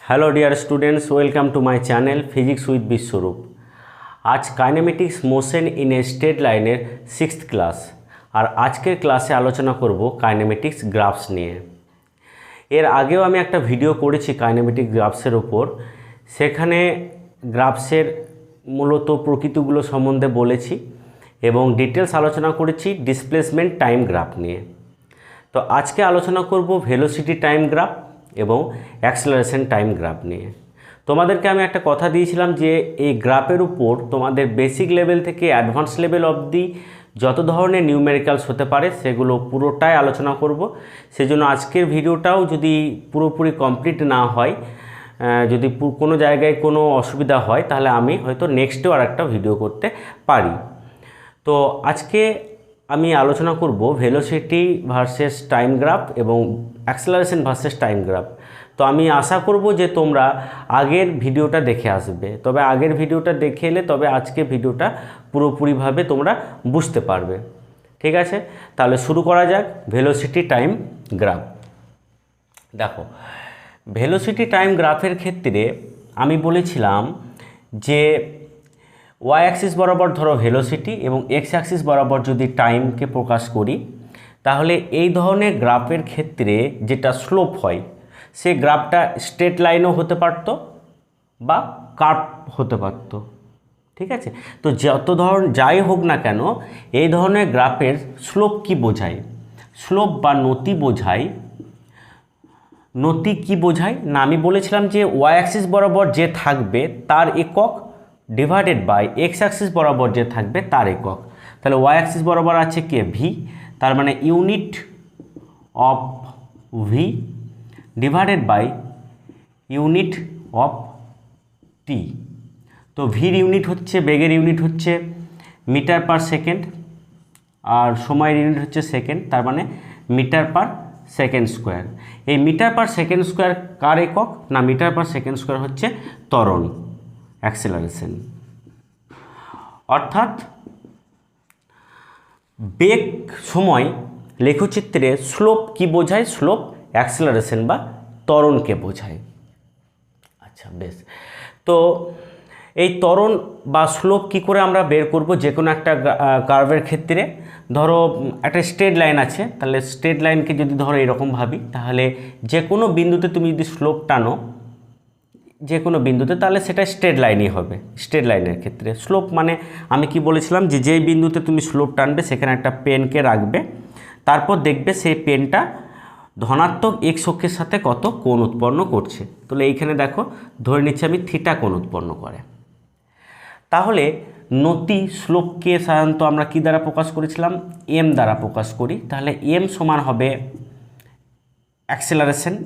Hello dear students, welcome to my channel physics with Vishwarup. आज kinematics motion in a straight linear 6th class और आजकेर क्लासे आलोचना करब काइनेमेटिक्स ग्राफ्स निये। एर आगेও আমি একটা ভিডিও করেছি কাইনেমেটিক গ্রাফসের উপর। সেখানে গ্রাফসের মূলত প্রকৃতিগুলো সম্বন্ধে বলেছি এবং ডিটেলস আলোচনা করেছি ডিসপ্লেসমেন্ট টাইম গ্রাফ নিয়ে। তো আজকে আলোচনা করব ভেলোসিটি টাইম গ্রাফ এবং অ্যাক্সেলারেশন টাইম গ্রাফ নিয়ে। তোমাদেরকে আমি একটা কথা দিয়েছিলাম যে এই গ্রাফের উপর তোমাদের বেসিক লেভেল থেকে অ্যাডভান্স লেভেল অবধি যত ধরনের নিউমেরিক্যালস হতে পারে সেগুলো পুরোটাই আলোচনা করব। সেজন্য আজকের ভিডিওটাও যদি পুরোপুরি কমপ্লিট না হয়, যদি কোনো জায়গায় কোনো অসুবিধা হয়, তাহলে আমি হয়তো নেক্সটেও আর একটা ভিডিও করতে পারি। তো আজকে আমি আলোচনা করব ভেলোসিটি ভার্সেস টাইম গ্রাফ এবং অ্যাক্সেলারেশন ভার্সেস টাইম গ্রাফ। তো আমি আশা করব যে তোমরা আগের ভিডিওটা দেখে আসবে, তবে আগের ভিডিওটা দেখে এলে তবে আজকে ভিডিওটা পুরোপুরিভাবে তোমরা বুঝতে পারবে। ঠিক আছে, তাহলে শুরু করা যাক ভেলোসিটি টাইম গ্রাফ। দেখো, ভেলোসিটি টাইম গ্রাফের ক্ষেত্রে আমি বলেছিলাম যে ওয়াই অ্যাক্সিস বরাবর ধরো ভেলোসিটি এবং এক্স অ্যাক্সিস বরাবর যদি টাইমকে প্রকাশ করি, তাহলে এই ধরনের গ্রাফের ক্ষেত্রে যেটা স্লোপ হয় সে গ্রাফটা স্ট্রেট লাইনও হতে পারতো বা কার্ভ হতে পারতো। ঠিক আছে, তো যত যাই হোক না কেন এই ধরনের গ্রাফের স্লোপ কি বোঝায়? স্লোপ বা নতি বোঝায়। নতি কি বোঝায় না, আমি বলেছিলাম যে ওয়াই অ্যাক্সিস বরাবর যে থাকবে তার একক ডিভাইডেড বাই এক্স অ্যাক্সিস বরাবর যে থাকবে তার একক। তাহলে ওয়াই অ্যাক্সিস বরাবর আছে কে? ভি, তার মানে unit of V divided by unit of T. তো ভির ইউনিট হচ্ছে, বেগের ইউনিট হচ্ছে মিটার পার সেকেন্ড আর সময়ের ইউনিট হচ্ছে সেকেন্ড, তার মানে মিটার পার সেকেন্ড স্কোয়ার। এই মিটার পার সেকেন্ড স্কোয়ার কার একক না, মিটার পার সেকেন্ড স্কোয়ার হচ্ছে ত্বরণ, অ্যাক্সেলারেশন। অর্থাৎ বেগ সময় লেখচিত্রে স্লোপ কি বোঝায়? স্লোপ অ্যাক্সেলারেশন বা ত্বরণকে বোঝায়। আচ্ছা, বেশ। তো এই ত্বরণ বা স্লোপ কি করে আমরা বের করব? যে কোনো একটা কার্ভের ক্ষেত্রে ধরো একটা স্ট্রেট লাইন আছে, তাহলে স্ট্রেট লাইনকে যদি ধরো এরকম ভাবি, তাহলে যে কোনো বিন্দুতে তুমি যদি স্লোপ টানো যে কোনো বিন্দুতে, তাহলে সেটা স্ট্রেট লাইনই হবে। স্ট্রেট লাইনের ক্ষেত্রে স্লোপ মানে আমি কি বলেছিলাম যে যেই বিন্দুতে তুমি স্লোপ টানবে সেখানে একটা পেনকে রাখবে, তারপর দেখবে সেই পেনটা ধনাত্মক এক্স অক্ষের সাথে কত কোণ উৎপন্ন করছে। তাহলে এইখানে দেখো ধরে নিচ্ছি আমি থিটা কোণ উৎপন্ন করে। তাহলে নতি স্লোপকে সাধারণত আমরা কি দ্বারা প্রকাশ করেছিলাম? এম দ্বারা প্রকাশ করি। তাহলে এম সমান হবে অ্যাক্সেলারেশন।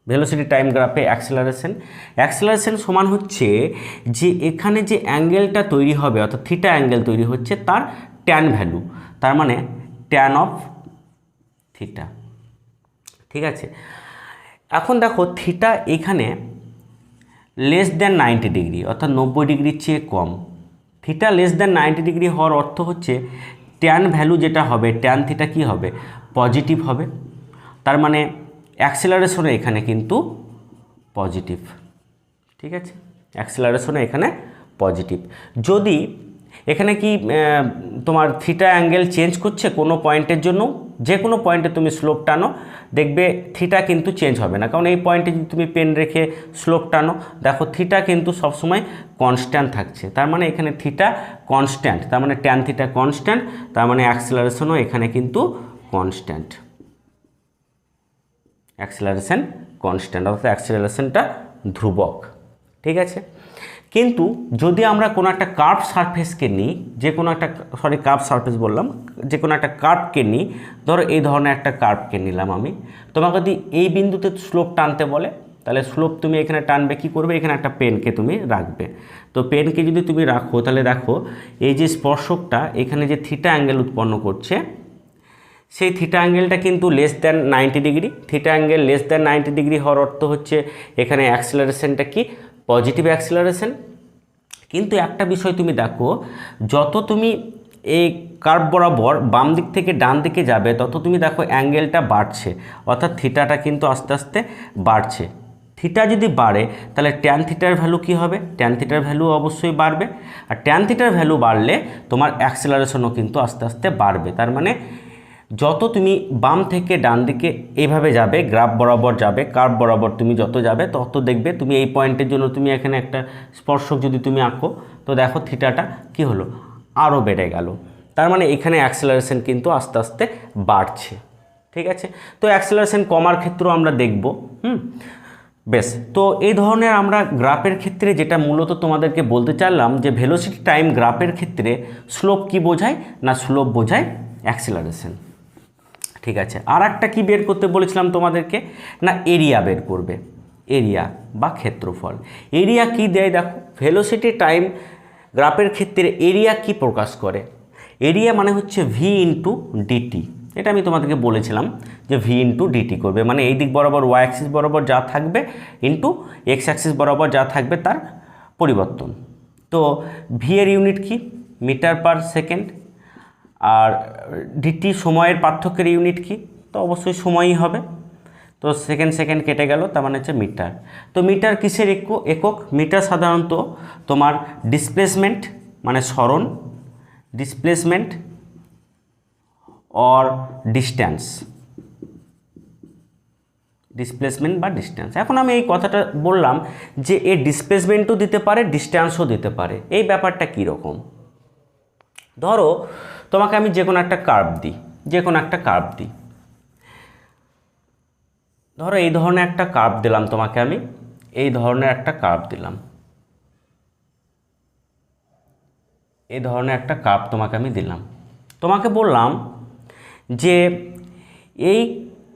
ভেলোসিটি টাইম গ্রাফে অ্যাক্সেলারেশন অ্যাক্সেলারেশন সমান হচ্ছে যে এখানে যে অ্যাঙ্গেলটা তৈরি হবে অর্থাৎ থিটা অ্যাঙ্গেল তৈরি হচ্ছে তার ট্যান ভ্যালু, তার মানে ট্যান অফ থিটা। ঠিক আছে, এখন দেখো থিটা এখানে লেস দ্যান 90 ডিগ্রি অর্থাৎ 90 ডিগ্রির চেয়ে কম। থিটা লেস দ্যান 90 ডিগ্রি হওয়ার অর্থ হচ্ছে ট্যান ভ্যালু যেটা হবে, ট্যান থিটা কি হবে? পজিটিভ হবে। তার মানে অ্যাক্সেলারেশনে এখানে কিন্তু পজিটিভ। ঠিক আছে, অ্যাক্সেলারেশনে এখানে পজিটিভ। যদি এখানে কি তোমার থিটা অ্যাঙ্গেল চেঞ্জ করছে কোনো পয়েন্টের জন্য, যে কোনো পয়েন্টে তুমি স্লোপ টানো দেখবে থিটা কিন্তু চেঞ্জ হবে না, কারণ এই পয়েন্টে যদি তুমি পেন রেখে স্লোপ টানো দেখো থিটা কিন্তু সবসময় কনস্ট্যান্ট থাকছে। তার মানে এখানে থিটা কনস্ট্যান্ট, তার মানে ট্যান থিটা কনস্ট্যান্ট, তার মানে অ্যাক্সেলারেশনও এখানে কিন্তু কনস্ট্যান্ট। অ্যাক্সেলারেশন কনস্ট্যান্ট অর্থাৎ অ্যাক্সেলারেশনটা ধ্রুবক। ঠিক আছে, কিন্তু যদি আমরা কোনো একটা কার্ভ সারফেসকে নিই, যে কোনো একটা কার্ভ সারফেস বললাম, যে কোনো একটা কার্ভকে নিই, ধরো এই ধরনের একটা কার্ভকে নিলাম আমি, তোমাকে যদি এই বিন্দুতে স্লোপ টানতে বলে তাহলে স্লোপ তুমি এখানে টানবে, কি করবে? এখানে একটা পেনকে তুমি রাখবে। তো পেনকে যদি তুমি রাখো তাহলে দেখো এই যে স্পর্শকটা এখানে যে থিটা অ্যাঙ্গেল উৎপন্ন করছে সেই থিটা অ্যাঙ্গেলটা কিন্তু less than 90 degree. Theta angle less than 90 degree হওয়ার অর্থ হচ্ছে এখানে অ্যাক্সেলারেশনটা কি? Positive acceleration. কিন্তু একটা বিষয় তুমি দেখো, যত তুমি এই কার্ভ বরাবর বাম দিক থেকে ডান দিকে যাবে তত তুমি দেখো অ্যাঙ্গেলটা বাড়ছে, অর্থাৎ থিটাটা কিন্তু আস্তে আস্তে বাড়ছে। থিটা যদি বাড়ে তাহলে ট্যান থিটার ভ্যালু কী হবে? ট্যান থিটার ভ্যালু অবশ্যই বাড়বে, আর ট্যান থিটার ভ্যালু বাড়লে তোমার অ্যাক্সেলারেশনও কিন্তু আস্তে আস্তে বাড়বে। তার মানে যত তুমি বাম থেকে ডান দিকে এইভাবে যাবে, গ্রাফ বরাবর যাবে, কার্ভ বরাবর তুমি যত যাবে তত দেখবে তুমি এই পয়েন্টের জন্য তুমি এখানে একটা স্পর্শক যদি তুমি আঁকো তো দেখো থিটাটা কি হলো, আরও বেড়ে গেল। তার মানে এখানে অ্যাক্সেলারেশন কিন্তু আস্তে আস্তে বাড়ছে। ঠিক আছে, তো অ্যাক্সেলারেশন কমার ক্ষেত্রেও আমরা দেখব। বেশ, তো এই ধরনের আমরা গ্রাফের ক্ষেত্রে যেটা মূলত তোমাদেরকে বলতে চাইলাম যে ভেলোসিটি টাইম গ্রাফের ক্ষেত্রে স্লোপ কি বোঝায় না, স্লোপ বোঝায় অ্যাক্সেলারেশন। ঠিক আছে, আর একটা কী বের করতে বলেছিলাম তোমাদেরকে না, এরিয়া বের করবে, এরিয়া বা ক্ষেত্রফল। এরিয়া কি দেয় দেখো, ভেলোসিটি টাইম গ্রাফের ক্ষেত্রে এরিয়া কি প্রকাশ করে? এরিয়া মানে হচ্ছে ভি ইন্টু ডিটি। এটা আমি তোমাদেরকে বলেছিলাম যে ভি ইন্টু ডিটি করবে, মানে এই দিক বরাবর ওয়াই অ্যাক্সিস বরাবর যা থাকবে ইন্টু এক্স অ্যাক্সিস বরাবর যা থাকবে তার পরিবর্তন। তো ভি এর ইউনিট কি? Metre per second. আর ডিটি সময়ের পার্থক্যের ইউনিট কি? তো অবশ্যই সময়ই হবে। তো সেকেন্ড সেকেন্ড কেটে গেল, তার মানে হচ্ছে মিটার। তো মিটার কিসের একক? মিটার সাধারণত তোমার ডিসপ্লেসমেন্ট মানে সরণ, ডিসপ্লেসমেন্ট অর ডিস্ট্যান্স, ডিসপ্লেসমেন্ট বা ডিস্ট্যান্স। এখন আমি এই কথাটা বললাম যে এ ডিসপ্লেসমেন্টও দিতে পারে, ডিস্ট্যান্সও দিতে পারে। এই ব্যাপারটা কীরকম? ধরো তোমাকে আমি যে কোনো একটা কার্ভ দিই, যে কোনো একটা কার্ভ দিই, ধরো এই ধরনের একটা কার্ভ দিলাম তোমাকে আমি, এই ধরনের একটা কার্ভ দিলাম, এই ধরনের একটা কার্ভ তোমাকে আমি দিলাম। তোমাকে বললাম যে এই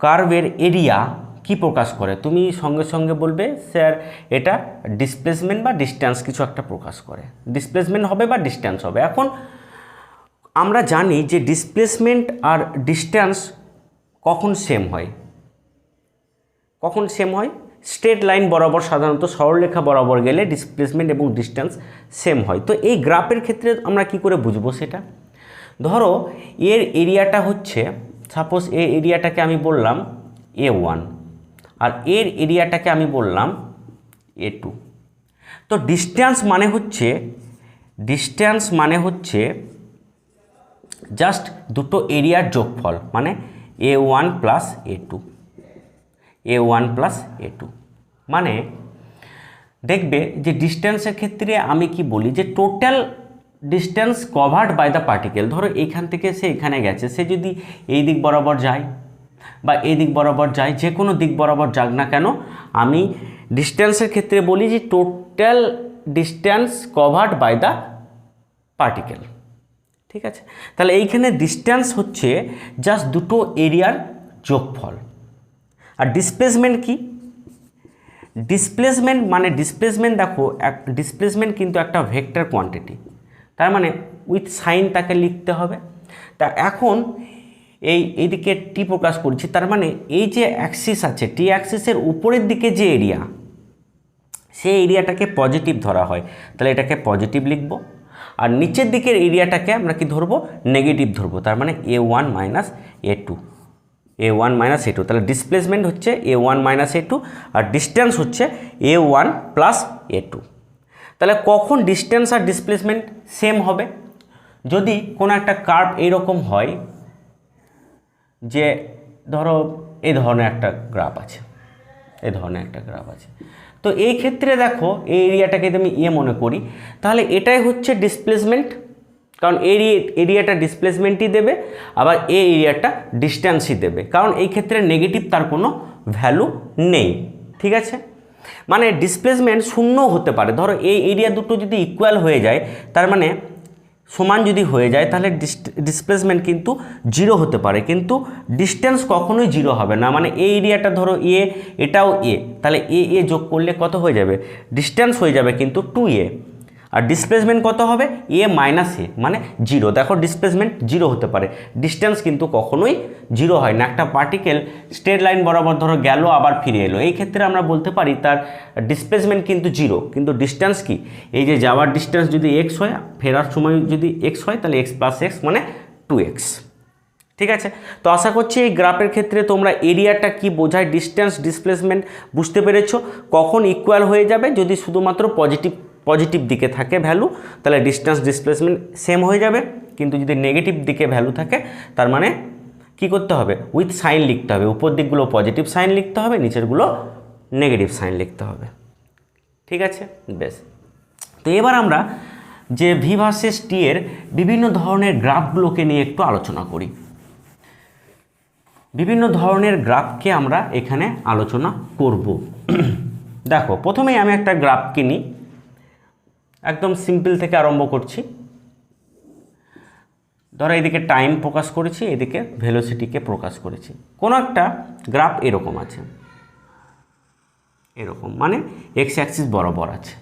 কার্ভের এরিয়া কি প্রকাশ করে? তুমি সঙ্গে সঙ্গে বলবে স্যার এটা ডিসপ্লেসমেন্ট বা ডিস্ট্যান্স কিছু একটা প্রকাশ করে, ডিসপ্লেসমেন্ট হবে বা ডিস্ট্যান্স হবে। এখন আমরা জানি যে ডিসপ্লেসমেন্ট আর ডিস্ট্যান্স কখন সেম হয়? কখন সেম হয়? স্ট্রেট লাইন বরাবর, সাধারণত সরলরেখা বরাবর গেলে ডিসপ্লেসমেন্ট এবং ডিস্ট্যান্স সেম হয়। তো এই গ্রাফের ক্ষেত্রে আমরা কি করে বুঝবো সেটা? ধরো এর এরিয়াটা হচ্ছে, সাপোজ এই এরিয়াটাকে আমি বললাম A1 আর এর এরিয়াটাকে আমি বললাম A2। তো ডিস্ট্যান্স মানে হচ্ছে জাস্ট দুটো এরিয়ার যোগফল, মানে A1 plus A2, A1 plus A2। মানে দেখবে যে ডিস্ট্যান্সের ক্ষেত্রে আমি কি বলি যে total distance covered by the particle. ধরো এইখান থেকে সে এখানে গেছে, সে যদি এই দিক বরাবর যায় বা এই দিক বরাবর যায়, যে কোনো দিক বরাবর যাক না কেন, আমি ডিস্ট্যান্সের ক্ষেত্রে বলি যে total distance covered by the particle. ঠিক আছে, তাহলে এইখানে ডিস্ট্যান্স হচ্ছে জাস্ট দুটো এরিয়ার যোগফল। আর ডিসপ্লেসমেন্ট কি? ডিসপ্লেসমেন্ট মানে ডিসপ্লেসমেন্ট দেখো, ডিসপ্লেসমেন্ট কিন্তু একটা ভেক্টর কোয়ান্টিটি, তার মানে উইথ সাইন তাকে লিখতে হবে। তা এখন এইদিকে টি প্রকাশ করছি, তার মানে এই যে অ্যাক্সিস আছে, টি অ্যাক্সিসের উপরের দিকে যে এরিয়া, সেই এরিয়াটাকে পজিটিভ ধরা হয়, তাহলে এটাকে পজিটিভ লিখব। আর নিচের দিকের এরিয়াটাকে আমরা কি ধরবো? নেগেটিভ ধরবো। তার মানে A1 minus A2, A1 minus A2। তাহলে ডিসপ্লেসমেন্ট হচ্ছে A1 মাইনাস A2 আর ডিস্ট্যান্স হচ্ছে A1 প্লাস A2। তাহলে কখন ডিস্ট্যান্স আর ডিসপ্লেসমেন্ট সেম হবে? যদি কোনো একটা কার্ভ এইরকম হয় যে ধরো এই ধরনের একটা গ্রাফ আছে, এই ধরনের একটা গ্রাফ আছে, তো এই ক্ষেত্রে দেখো এই এরিয়াটাকে যদি আমি মনে করি, তাহলে এটাই হচ্ছে ডিসপ্লেসমেন্ট, কারণ এরিয়াটা ডিসপ্লেসমেন্টই দেবে, আবার এই এরিয়াটা ডিস্ট্যান্সই দেবে, কারণ এই ক্ষেত্রে নেগেটিভ তার কোনো ভ্যালু নেই। ঠিক আছে, মানে ডিসপ্লেসমেন্ট শূন্যও হতে পারে। ধরো এই এরিয়া দুটো যদি ইকুয়াল হয়ে যায়, তার মানে সমান যদি হয়ে যায়, তাহলে ডিসপ্লেসমেন্ট কিন্তু জিরো হতে পারে, কিন্তু ডিস্ট্যান্স কখনোই জিরো হবে না। মানে এই এরিয়াটা ধরো এটাও তাহলে যোগ করলে কত হয়ে যাবে? ডিস্ট্যান্স হয়ে যাবে কিন্তু 2a, আর ডিসপ্লেসমেন্ট কত হবে? a মাইনাস a, মানে জিরো। দেখো ডিসপ্লেসমেন্ট জিরো হতে পারে, ডিস্ট্যান্স কিন্তু কখনোই জিরো হয় না। একটা পার্টিকেল স্ট্রেট লাইন বরাবর ধরো গেল আবার ফিরে এলো, এই ক্ষেত্রে আমরা বলতে পারি তার ডিসপ্লেসমেন্ট কিন্তু জিরো, কিন্তু ডিস্ট্যান্স কি? এই যে যাওয়ার ডিস্ট্যান্স যদি x হয়, ফেরার সময় যদি x হয়, তাহলে x প্লাস x মানে 2x। ঠিক আছে। তো আশা করছি এই গ্রাফের ক্ষেত্রে তোমরা এরিয়াটা কি বোঝায়, ডিস্টেন্স ডিসপ্লেসমেন্ট বুঝতে পেরেছো। কখন ইকুয়াল হয়ে যাবে, যদি শুধুমাত্র পজিটিভ দিকে থাকে ভ্যালু তাহলে ডিস্টেন্স ডিসপ্লেসমেন্ট সেম হয়ে যাবে, কিন্তু যদি নেগেটিভ দিকে ভ্যালু থাকে তার মানে কি করতে হবে, উইথ সাইন লিখতে হবে, উপর দিকগুলো পজিটিভ সাইন লিখতে হবে, নিচেরগুলো নেগেটিভ সাইন লিখতে হবে। ঠিক আছে, বেশ। তো এবার আমরা যে ভি ভার্সেস টি এর বিভিন্ন ধরনের গ্রাফগুলোকে নিয়ে একটু আলোচনা করি। বিভিন্ন ধরনের গ্রাফকে আমরা এখানে আলোচনা করব। দেখো, প্রথমেই আমি একটা গ্রাফ কিনি, একদম সিম্পল থেকে আরম্ভ করছি। ধরো এদিকে টাইম প্রকাশ করেছি, এদিকে ভেলোসিটিকে প্রকাশ করেছি। কোনো একটা গ্রাফ এরকম আছে, এরকম মানে এক্স অ্যাক্সিস বরাবর আছে।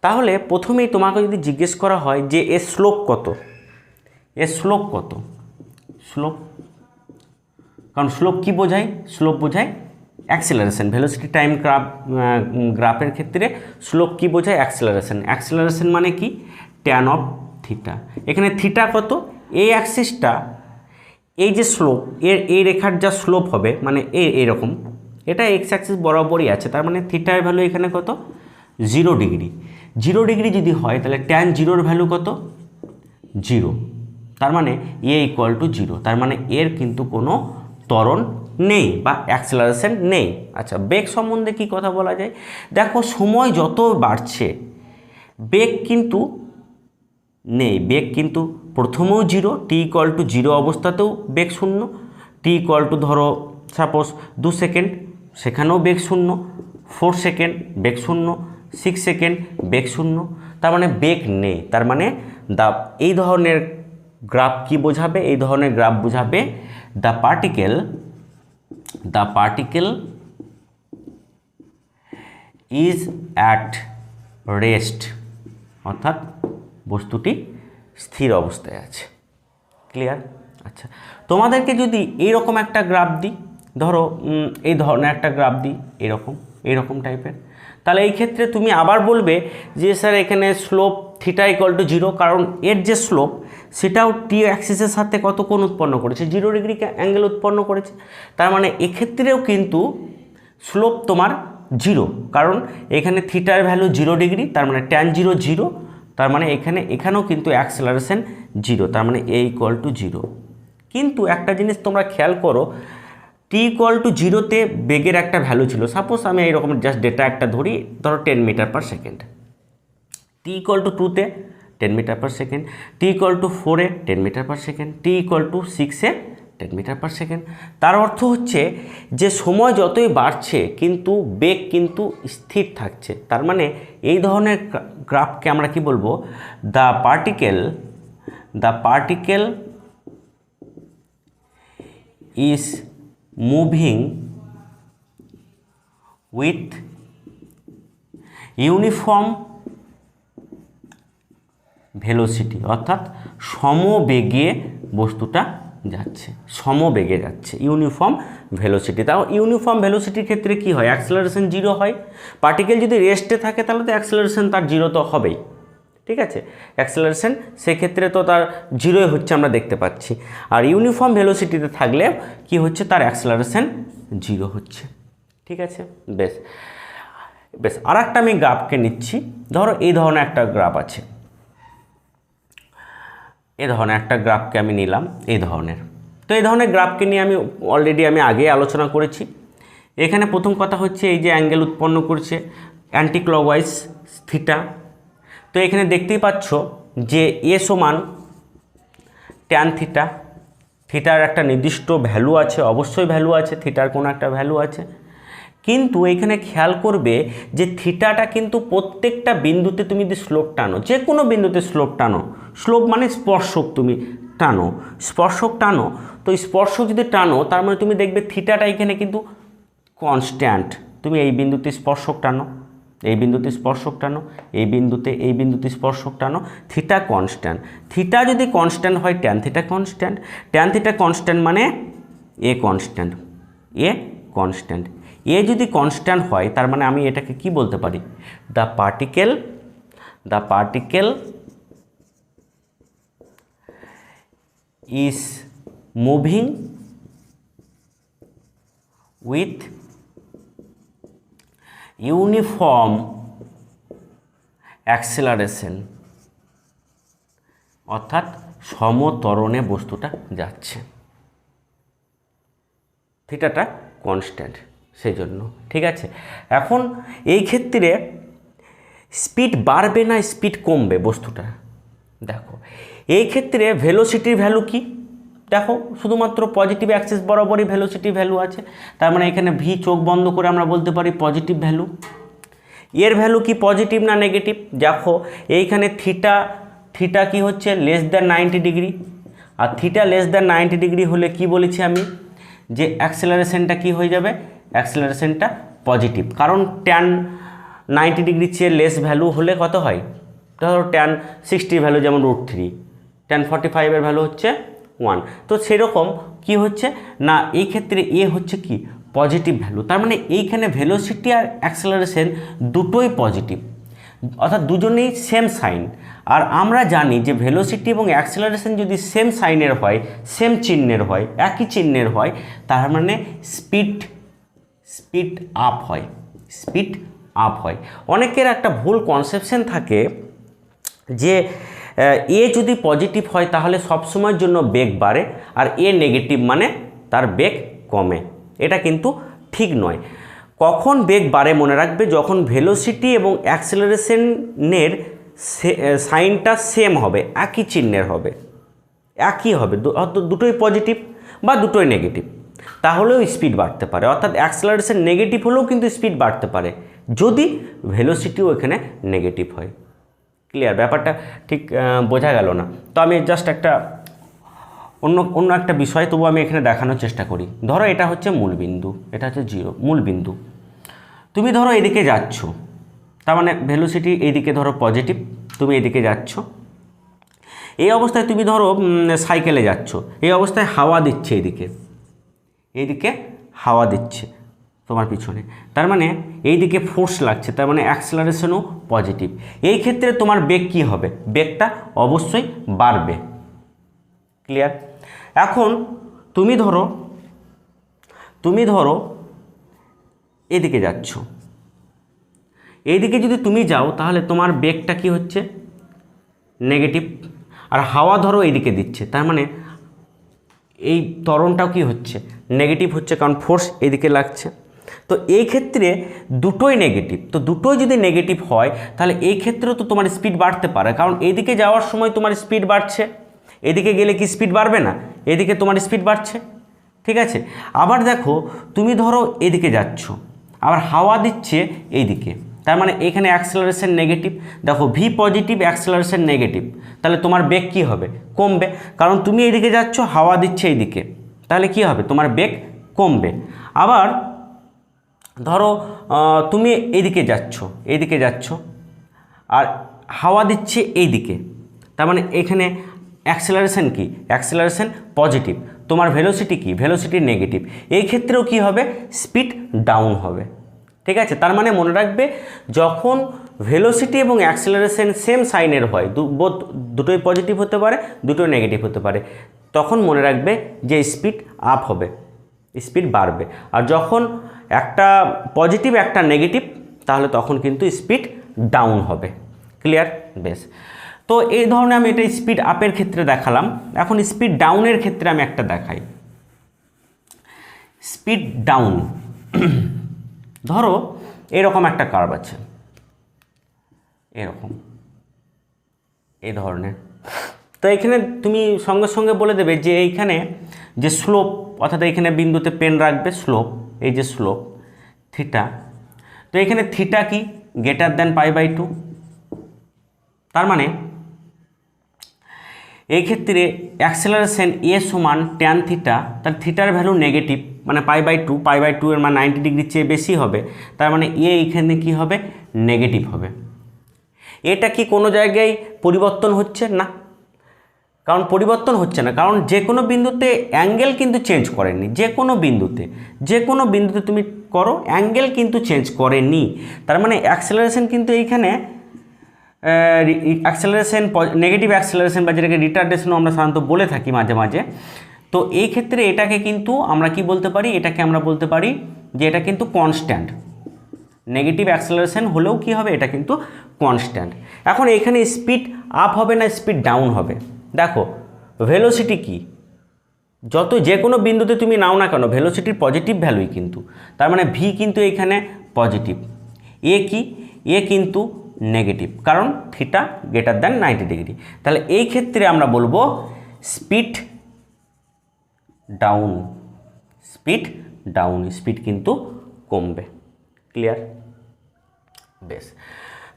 তাহলে প্রথমেই তোমাকে যদি জিজ্ঞেস করা হয় যে এর স্লোপ কত, এর স্লোপ কত, স্লোপ, কারণ স্লোপ কি বোঝায়, স্লোপ বোঝায় অ্যাক্সেলারেশন। ভেলোসিটি টাইম গ্রাফের ক্ষেত্রে স্লোপ কি বোঝায়, অ্যাক্সেলারেশন। অ্যাক্সেলারেশন মানে কি, ট্যান অফ থিটা। এখানে থিটা কত, এই অ্যাক্সিসটা, এই যে স্লোপ, এই রেখার যা স্লোপ হবে মানে এইরকম, এটা এক্স অ্যাক্সিস বরাবরই আছে, তার মানে থিটার ভ্যালু এখানে কত, 0 ডিগ্রি। 0 ডিগ্রি যদি হয় তাহলে ট্যান জিরোর ভ্যালু কত, 0, তার মানে এ ইকুয়াল টু 0, তার মানে এর কিন্তু কোনো ত্বরণ নেই বা অ্যাক্সেলারেশন নেই। আচ্ছা, বেগ সম্বন্ধে কি কথা বলা যায়, দেখো সময় যত বাড়ছে বেগ কিন্তু নেই, বেগ কিন্তু প্রথমেও 0, টি ইকুয়াল টু 0 অবস্থাতেও বেগ 0, টি ইকুয়াল টু ধরো সাপোজ 2 সেকেন্ড, সেখানেও বেগ 0, 4 সেকেন্ড বেগ 0, 6 সেকেন্ড বেগ 0, তার মানে বেগ নেই। তার মানে এই ধরনের গ্রাফ কি বোঝাবে, এই ধরনের গ্রাফ বোঝাবে the particle is at rest, অর্থাৎ বস্তুটি স্থির অবস্থায় আছে। ক্লিয়ার? আচ্ছা, তোমাদেরকে যদি এইরকম একটা গ্রাফ দিই, ধরো এই ধরনের একটা গ্রাফ দিই, এইরকম টাইপের, তাহলে এই ক্ষেত্রে তুমি আবার বলবে যে স্যার এখানে স্লোপ থিটা ইকুয়াল টু 0, কারণ এর যে স্লোপ সেটাও টি অ্যাক্সিসের সাথে কত কোণ উৎপন্ন করেছে, 0 ডিগ্রি অ্যাঙ্গেল উৎপন্ন করেছে। তার মানে এক্ষেত্রেও কিন্তু স্লোপ তোমার 0, কারণ এখানে থিটার ভ্যালু 0 ডিগ্রি, তার মানে ট্যান 0 0, তার মানে এখানেও কিন্তু অ্যাক্সেলারেশন 0, তার মানে এ ইকুয়াল টু 0। কিন্তু একটা জিনিস তোমরা খেয়াল করো, টি ইকুয়াল টু 0-তে বেগের একটা ভ্যালু ছিল, সাপোজ আমি এইরকম জাস্ট ডেটা একটা ধরি, ধরো 10 metre per second. T equal to 2-তে 10 metre per second, T equal to 4-এ 10 metre per second, T equal to 6-এ 10 মিটার পার সেকেন্ড। তার অর্থ হচ্ছে যে সময় যতই বাড়ছে কিন্তু বেগ কিন্তু স্থির থাকছে। তার মানে এই ধরনের গ্রাফকে আমরা কি বলবো, the particle is moving with uniform velocity, অর্থাৎ সমবেগে বস্তুটা যাচ্ছে, সমবেগে যাচ্ছে, ইউনিফর্ম ভেলোসিটি। তাও ইউনিফর্ম ভেলোসিটির ক্ষেত্রে কি হয়, অ্যাক্সেলারেশন 0 হয়। পার্টিকেল যদি রেস্টে থাকে তাহলে তো অ্যাক্সেলারেশন তার 0 তো হবেই, ঠিক আছে, অ্যাক্সেলারেশন সেক্ষেত্রে তো তার 0 হচ্ছে আমরা দেখতে পাচ্ছি। আর ইউনিফর্ম ভেলোসিটিতে থাকলে কি হচ্ছে, তার অ্যাক্সেলারেশন 0 হচ্ছে। ঠিক আছে, বেশ। আর একটা আমি গ্রাফকে নিচ্ছি, ধরো এই ধরনের একটা গ্রাফ আছে, এই ধরনের একটা গ্রাফকে আমি নিলাম, এই ধরনের। তো এই ধরনের গ্রাফকে নিয়ে আমি অলরেডি আগে আলোচনা করেছি। এখানে প্রথম কথা হচ্ছে এই যে অ্যাঙ্গেল উৎপন্ন করছে অ্যান্টি ক্লকওয়াইজ থিটা। তো এখানে দেখতেই পাচ্ছ যে এ সমান ট্যান থিটা, থিটার একটা নির্দিষ্ট ভ্যালু আছে, অবশ্যই ভ্যালু আছে, থিটার কোনো একটা ভ্যালু আছে। কিন্তু এখানে খেয়াল করবে যে থিটাটা কিন্তু প্রত্যেকটা বিন্দুতে তুমি যদি স্লোপ টানো, যে কোনো বিন্দুতে স্লোপ টানো, স্লোপ মানে স্পর্শক, তুমি স্পর্শক টানো, তো স্পর্শক যদি টানো তার মানে তুমি দেখবে থিটাটা এখানে কিন্তু কনস্ট্যান্ট। তুমি এই বিন্দুতে স্পর্শক টানো, এই বিন্দুতে স্পর্শক টানো, এই বিন্দুতে স্পর্শক টানো, থিটা কনস্ট্যান্ট। থিটা যদি কনস্ট্যান্ট হয় tan theta constant, tan theta constant মানে এ কনস্ট্যান্ট, এ যদি কনস্ট্যান্ট হয় তার মানে আমি এটাকে কি বলতে পারি, the particle is moving with uniform acceleration, অর্থাৎ সমত্বরণে বস্তুটা যাচ্ছে, থিটাটা কনস্ট্যান্ট সেই জন্য। ঠিক আছে, এখন এই ক্ষেত্রে স্পিড বাড়বে না স্পিড কমবে বস্তুটা দেখো। এই ক্ষেত্রে ভেলোসিটির ভ্যালু কি দেখো, শুধুমাত্র পজিটিভ অ্যাক্সিস বরাবরই ভেলোসিটি ভ্যালু আছে, তার মানে এখানে ভি চোখ বন্ধ করে আমরা বলতে পারি পজিটিভ ভ্যালু। এর ভ্যালু কি পজিটিভ না নেগেটিভ, দেখো এইখানে থিটা কি হচ্ছে লেস দ্যান 90 ডিগ্রি, আর থিটা লেস দ্যান 90 ডিগ্রি হলে কি বলেছি আমি যে অ্যাক্সেলারেশনটা কি হয়ে যাবে, অ্যাক্সেলারেশনটা পজিটিভ, কারণ ট্যান 90 ডিগ্রির চেয়ে লেস ভ্যালু হলে কত হয়, ধরো ট্যান 60 ভ্যালু যেমন √3, ট্যান 45 এর ভ্যালু হচ্ছে 1, তো সেরকম কি হচ্ছে না এই ক্ষেত্রে এ হচ্ছে কি পজিটিভ ভ্যালু, তার মানে এইখানে ভেলোসিটি আর অ্যাক্সেলারেশন দুটোই পজিটিভ, অর্থাৎ দুজনেই সেম সাইন। আর আমরা জানি যে ভেলোসিটি এবং অ্যাক্সেলারেশন যদি সেম সাইনের হয়, সেম চিহ্নের হয়, একই চিহ্নের হয়, তার মানে স্পিড আপ হয়, স্পিড আপ হয়। অনেকের একটা ভুল কনসেপশন থাকে যে এ যদি পজিটিভ হয় তাহলে সবসময়ের জন্য বেগ বাড়ে, আর এ নেগেটিভ মানে তার বেগ কমে, এটা কিন্তু ঠিক নয়। কখন বেগ বাড়ে মনে রাখবে, যখন ভেলোসিটি এবং অ্যাক্সেলারেশনের সাইনটা সেম হবে, একই চিহ্নের হবে, একই হবে, দুটোই পজিটিভ বা দুটোই নেগেটিভ, তাহলেও স্পিড বাড়তে পারে, অর্থাৎ অ্যাক্সেলারেশন নেগেটিভ হলেও কিন্তু স্পিড বাড়তে পারে যদি ভেলোসিটিও এখানে নেগেটিভ হয়। ক্লিয়ার, ব্যাপারটা ঠিক বোঝা গেল না? তো আমি জাস্ট একটা অন্য একটা বিষয় তবু আমি এখানে দেখানোর চেষ্টা করি। ধরো এটা হচ্ছে মূল বিন্দু, এটা হচ্ছে জিরো মূল বিন্দু, তুমি ধরো এদিকে যাচ্ছ, তার মানে ভেলোসিটি এইদিকে ধরো পজিটিভ, তুমি এদিকে যাচ্ছ, এই অবস্থায় তুমি ধরো সাইকেলে যাচ্ছ, এই অবস্থায় হাওয়া দিচ্ছে, এইদিকে হাওয়া দিচ্ছে তোমার পিছনে, তার মানে এইদিকে ফোর্স লাগছে, তার মানে অ্যাক্সেলারেশনও পজিটিভ। এই ক্ষেত্রে তোমার বেগ কী হবে, বেগটা অবশ্যই বাড়বে। ক্লিয়ার? এখন তুমি ধরো এদিকে যাচ্ছ, এইদিকে যদি তুমি যাও তাহলে তোমার বেগটা কি হচ্ছে নেগেটিভ, আর হাওয়া ধরো এইদিকে দিচ্ছে, তার মানে এই ত্বরণটাও কি হচ্ছে নেগেটিভ হচ্ছে, কারণ ফোর্স এইদিকে লাগছে। তো এই ক্ষেত্রে দুটোই নেগেটিভ, তো দুটোই যদি নেগেটিভ হয় তাহলে এই ক্ষেত্রেও তো তোমার স্পিড বাড়তে পারে, কারণ এইদিকে যাওয়ার সময় তোমার স্পিড বাড়ছে, এদিকে গেলে কি স্পিড বাড়বে না, এদিকে তোমার স্পিড বাড়ছে। ঠিক আছে, আবার দেখো তুমি ধরো এদিকে যাচ্ছ, আবার হাওয়া দিচ্ছে এইদিকে, তার মানে এখানে অ্যাক্সেলারেশন নেগেটিভ, দেখো ভি পজিটিভ অ্যাক্সেলারেশন নেগেটিভ, তাহলে তোমার বেগ কী হবে, কমবে, কারণ তুমি এইদিকে যাচ্ছ, হাওয়া দিচ্ছে এইদিকে, তাহলে কি হবে তোমার বেগ কমবে। আবার ধরো তুমি এইদিকে যাচ্ছ আর হাওয়া দিচ্ছে এইদিকে, তার মানে এখানে অ্যাক্সেলারেশন কি, অ্যাক্সেলারেশন পজিটিভ, তোমার ভেলোসিটি কি, ভেলোসিটি নেগেটিভ, এই ক্ষেত্রেও কি হবে স্পিড ডাউন হবে। ঠিক আছে, তার মানে মনে রাখবে যখন ভেলোসিটি এবং অ্যাক্সেলারেশন সেম সাইনের হয়, দুটোই পজিটিভ হতে পারে, দুটোই নেগেটিভ হতে পারে, তখন মনে রাখবে যে স্পিড আপ হবে, স্পিড বাড়বে। আর যখন একটা পজিটিভ একটা নেগেটিভ, তাহলে তখন কিন্তু স্পিড ডাউন হবে। ক্লিয়ার? বেশ, তো এই ধরনের আমি এটা স্পিড আপের ক্ষেত্রে দেখালাম। এখন স্পিড ডাউনের ক্ষেত্রে আমি একটা দেখাই। স্পিড ডাউন, ধরো এরকম একটা কার্ভ আছে, এরকম এই ধরনের, তো এখানে তুমি সঙ্গে সঙ্গে বলে দেবে যে এইখানে যে স্লোপ, অর্থাৎ এইখানে বিন্দুতে পেন রাখবে স্লোপ, এই যে স্লোপ থিটা, তো এখানে থিটা কি গ্রেটার দ্যান π/2, তার মানে এই ক্ষেত্রে অ্যাক্সেলারেশন এ সমান ট্যান থিটা, তার থিটার ভ্যালু নেগেটিভ, মানে π/2 এর মান 90 ডিগ্রির চেয়ে বেশি হবে, তার মানে এ এইখানে কি হবে নেগেটিভ হবে। এটা কি কোনো জায়গায় পরিবর্তন হচ্ছে না, কারণ পরিবর্তন হচ্ছে না, কারণ যে কোনো বিন্দুতে অ্যাঙ্গেল কিন্তু চেঞ্জ করেনি, যে কোনো বিন্দুতে তুমি করো অ্যাঙ্গেল কিন্তু চেঞ্জ করেনি, তার মানে অ্যাক্সেলারেশন কিন্তু এইখানে অ্যাক্সেলারেশন নেগেটিভ অ্যাক্সেলারেশন বা যেটাকে রিটার্ডেশনও আমরা সাধারণত বলে থাকি মাঝে মাঝে, তো এই ক্ষেত্রে এটাকে কিন্তু আমরা কি বলতে পারি, এটাকে আমরা বলতে পারি যে এটা কিন্তু কনস্ট্যান্ট। নেগেটিভ অ্যাক্সেলারেশন হলেও কি হবে, এটা কিন্তু কনস্ট্যান্ট। এখন এখানে স্পিড আপ হবে না স্পিড ডাউন হবে? দেখো ভেলোসিটি কি, যত যে কোনো বিন্দুতে তুমি নাও না কেন ভেলোসিটির পজিটিভ ভ্যালুই কিন্তু, তার মানে ভি কিন্তু এখানে পজিটিভ। এ কি, এ কিন্তু নেগেটিভ, কারণ থিটা গ্রেটার দ্যান 90 ডিগ্রি। তাহলে এই ক্ষেত্রে আমরা বলবো speed down, speed down, speed কিন্তু কমবে। ক্লিয়ার? বেশ,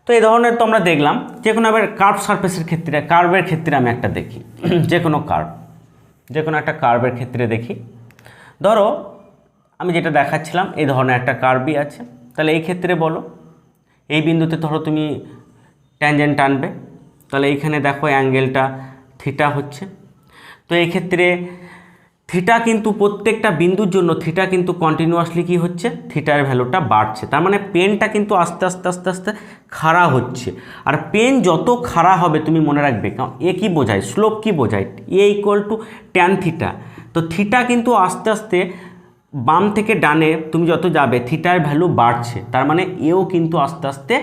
তো এই ধরনের তো আমরা দেখলাম। যে কোনো আবার কার্ভ সারফেসের ক্ষেত্রে, কার্ভের ক্ষেত্রে আমি একটা দেখি, যে কোনো কার্ভ, যে কোনো একটা কার্ভের ক্ষেত্রে দেখি। ধরো আমি যেটা দেখাচ্ছিলাম এই ধরনের একটা কার্ভই আছে, তাহলে এই ক্ষেত্রে বলো এই বিন্দুতে ধরো তুমি ট্যানজেন্ট টানবে, তাহলে এইখানে দেখো অ্যাঙ্গেলটা থিটা হচ্ছে। তো এই ক্ষেত্রে থিটা কিন্তু প্রত্যেকটা বিন্দুর জন্য থিটা কিন্তু কন্টিনিউয়াসলি কি হচ্ছে, থিটার ভ্যালুটা বাড়ছে। তার মানে পেনটা কিন্তু আস্তে আস্তে আস্তে আস্তে খাড়া হচ্ছে। আর পেন যত খাড়া হবে তুমি মনে রাখবে, কারণ এ কি বোঝায়, স্লোপ কি বোঝায়, এ ইকুয়াল টু ট্যান থিটা। তো থিটা কিন্তু আস্তে আস্তে বাম থেকে ডানে তুমি যত যাবে থিটার ভ্যালু বাড়ছে, তার মানে এও কিন্তু আস্তে আস্তে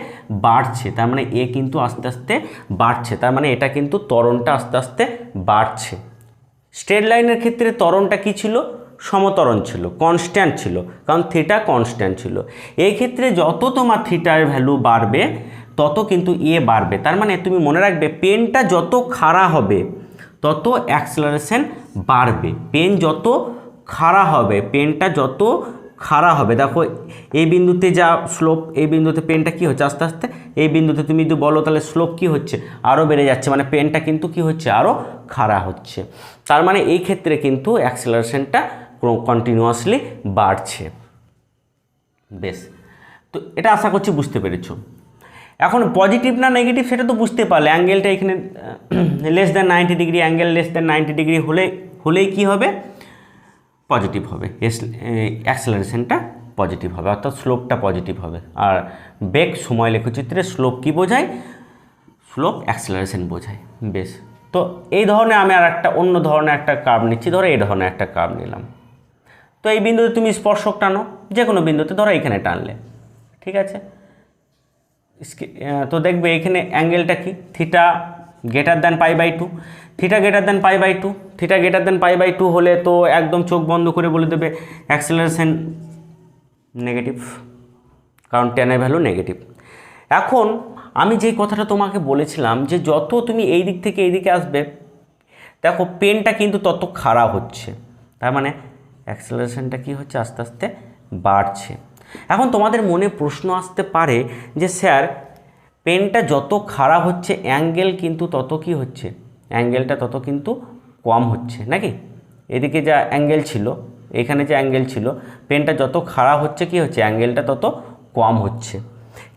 বাড়ছে, তার মানে এ কিন্তু আস্তে আস্তে বাড়ছে, তার মানে এটা কিন্তু ত্বরণটা আস্তে আস্তে বাড়ছে। স্ট্রেট লাইনের ক্ষেত্রে ত্বরণটা কি ছিল, সমত্বরণ ছিল, কনস্ট্যান্ট ছিল, কারণ থিটা কনস্ট্যান্ট ছিল। এই ক্ষেত্রে যত তোমার থিটার ভ্যালু বাড়বে তত কিন্তু এ বাড়বে। তার মানে তুমি মনে রাখবে পেনটা যত খাড়া হবে তত অ্যাক্সেলারেশন বাড়বে। পেন যত খাড়া হবে, পেনটা যত খাড়া হবে, দেখো এই বিন্দুতে যা স্লোপ, এই বিন্দুতে পেনটা কি হচ্ছে আস্তে আস্তে, এই বিন্দুতে তুমি যদি বলো তাহলে স্লোপ কি হচ্ছে, আরও বেড়ে যাচ্ছে, মানে পেনটা কিন্তু কি হচ্ছে, আরও খাড়া হচ্ছে। তার মানে এই ক্ষেত্রে কিন্তু অ্যাক্সেলারেশনটা কন্টিনিউয়াসলি বাড়ছে। বেশ, তো এটা আশা করছি বুঝতে পেরেছো। এখন পজিটিভ না নেগেটিভ সেটা তো বুঝতে পারলে, অ্যাঙ্গেলটা এখানে less than 90 degree, angle less than 90 degree হলেই কী হবে, পজিটিভ হবে, অ্যাক্সেলারেশনটা পজিটিভ হবে, অর্থাৎ স্লোপটা পজিটিভ হবে। আর বেগ সময় লেখচিত্রে স্লোপ কি বোঝায়, স্লোপ অ্যাক্সেলারেশন বোঝায়। বেশ, তো এই ধরনের আমি আর একটা অন্য ধরনের একটা কার্ভ নিচ্ছি, ধরো এই ধরনের একটা কার্ভ নিলাম। তো এই বিন্দুতে তুমি স্পর্শক টানো, যে কোনো বিন্দুতে, ধরো এখানে টানলে, ঠিক আছে। তো দেখবে এখানে অ্যাঙ্গেলটা কি, theta greater than π/2, theta greater than π/2, theta greater than π/2 হলে তো একদম চোখ বন্ধ করে বলে দেবে অ্যাক্সেলারেশন নেগেটিভ, কারণ ট্যানের ভ্যালু নেগেটিভ। এখন আমি যে কথাটা তোমাকে বলেছিলাম যে যত তুমি এই দিক থেকে এই দিকে আসবে দেখো পেনটা কিন্তু তত খাড়া হচ্ছে, তার মানে অ্যাক্সেলারেশনটা কি হচ্ছে, আস্তে আস্তে বাড়ছে। এখন তোমাদের মনে প্রশ্ন আসতে পারে যে স্যার পেনটা যত খাড়া হচ্ছে অ্যাঙ্গেল কিন্তু তত কি হচ্ছে, অ্যাঙ্গেলটা তত কিন্তু কম হচ্ছে নাকি? এদিকে যা অ্যাঙ্গেল ছিল, এখানে যে অ্যাঙ্গেল ছিল, পেনটা যত খাড়া হচ্ছে কি হচ্ছে, অ্যাঙ্গেলটা তত কম হচ্ছে।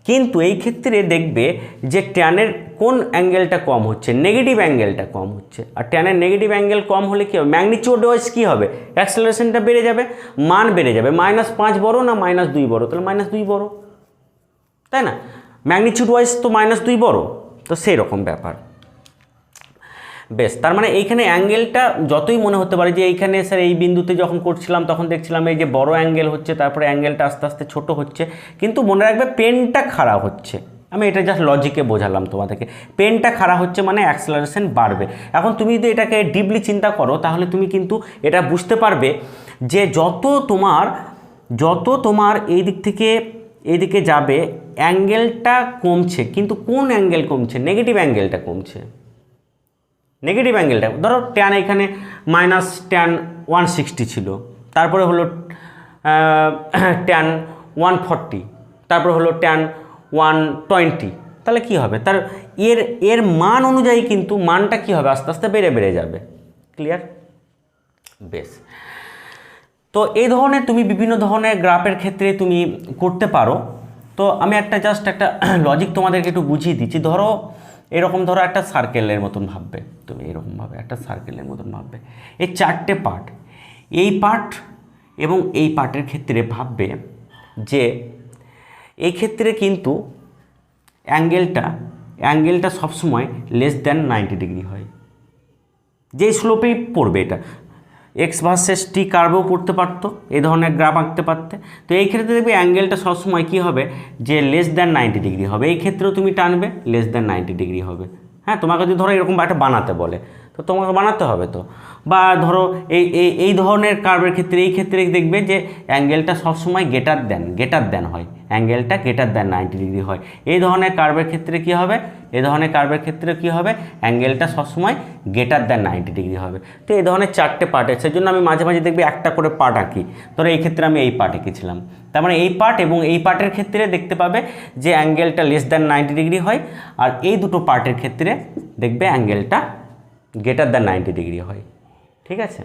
কিন্তু এই ক্ষেত্রে দেখবে যে ট্যানের কোন অ্যাঙ্গেলটা কম হচ্ছে, নেগেটিভ অ্যাঙ্গেলটা কম হচ্ছে। আর ট্যানের নেগেটিভ অ্যাঙ্গেল কম হলে কী হবে, ম্যাগনিটিউড ওয়াইজ কী হবে, অ্যাক্সেলারেশনটা বেড়ে যাবে, মান বেড়ে যাবে। -5 বড় না -2 বড়, তাহলে -2 বড়, তাই না? ম্যাগনিটিউড ওয়াইজ তো -2 বড়, তো সেই রকম ব্যাপার। বেশ, তার মানে এইখানে অ্যাঙ্গেলটা যতই মনে হতে পারে যে এইখানে স্যার এই বিন্দুতে যখন করছিলাম তখন দেখছিলাম এই যে বড় অ্যাঙ্গেল হচ্ছে, তারপরে অ্যাঙ্গেলটা আস্তে আস্তে ছোট হচ্ছে, কিন্তু মনে রাখবে পেনটা খাড়া হচ্ছে। আমি এটা জাস্ট লজিকে বোঝালাম তোমাদেরকে, পেনটা খাড়া হচ্ছে মানে অ্যাক্সেলারেশন বাড়বে। এখন তুমি যদি এটাকে ডিপলি চিন্তা করো তাহলে তুমি কিন্তু এটা বুঝতে পারবে যে যত তোমার এই দিক থেকে এইদিকে যাবে অ্যাঙ্গেলটা কমছে, কিন্তু কোন অ্যাঙ্গেল কমছে, নেগেটিভ অ্যাঙ্গেলটা কমছে। নেগেটিভ অ্যাঙ্গেলটা ধরো ট্যান এখানে -tan 160 ছিল, তারপরে হলো tan 140, তারপরে হলো tan 120, তাহলে কি হবে, তার এর মান অনুযায়ী কিন্তু মানটা কি হবে, আস্তে আস্তে বেড়ে যাবে। ক্লিয়ার? বেশ, তো এই ধরনের তুমি বিভিন্ন ধরনের গ্রাফের ক্ষেত্রে তুমি করতে পারো। তো আমি জাস্ট একটা লজিক তোমাদেরকে একটু বুঝিয়ে দিচ্ছি। ধরো এরকম, ধরো একটা সার্কেলের মতন ভাববে তুমি, এরকমভাবে একটা সার্কেলের মতন ভাববে, এই 4টে পার্ট, এই পার্ট এবং এই পার্টের ক্ষেত্রে ভাববে যে এই ক্ষেত্রে কিন্তু অ্যাঙ্গেলটা সবসময় লেস দ্যান 90 ডিগ্রি হয়, যে স্লোপেই পড়বে এটা। এক্স ভার্সেস টি কার্ভও করতে পারতো, এই ধরনের গ্রাফ আঁকতে পারতে। তো এই ক্ষেত্রে দেখবে অ্যাঙ্গেলটা সবসময় কী হবে, যে লেস দ্যান 90 ডিগ্রি হবে। এই ক্ষেত্রেও তুমি টানবে লেস দ্যান 90 ডিগ্রি হবে। হ্যাঁ, তোমাকে যদি ধরো এরকম একটা বানাতে বলে, তো তোমাকে বানাতে হবে তো। বা ধরো এই ধরনের কার্ভের ক্ষেত্রে, এই ক্ষেত্রে দেখবে যে অ্যাঙ্গেলটা সবসময় গেটার দেন হয়, অ্যাঙ্গেলটা গেটার দেন 90 ডিগ্রি হয়। এই ধরনের কার্ভের ক্ষেত্রে কী হবে, এই ধরনের কার্ভের ক্ষেত্রে কী হবে, অ্যাঙ্গেলটা সবসময় গেটার দেন 90 ডিগ্রি হবে। তো এই ধরনের 4টে পার্ট আছে, সেই জন্য আমি মাঝে মাঝে দেখবে একটা করে পার্ট আঁকি। ধরো এই ক্ষেত্রে আমি এই পার্ট এঁকেছিলাম, তার মানে এই পার্ট এবং এই পার্টের ক্ষেত্রে দেখতে পাবে যে অ্যাঙ্গেলটা লেস দ্যান 90 ডিগ্রি হয়, আর এই দুটো পার্টের ক্ষেত্রে দেখবে অ্যাঙ্গেলটা গ্রেটার দ্যান 90 ডিগ্রি হয়। ঠিক আছে।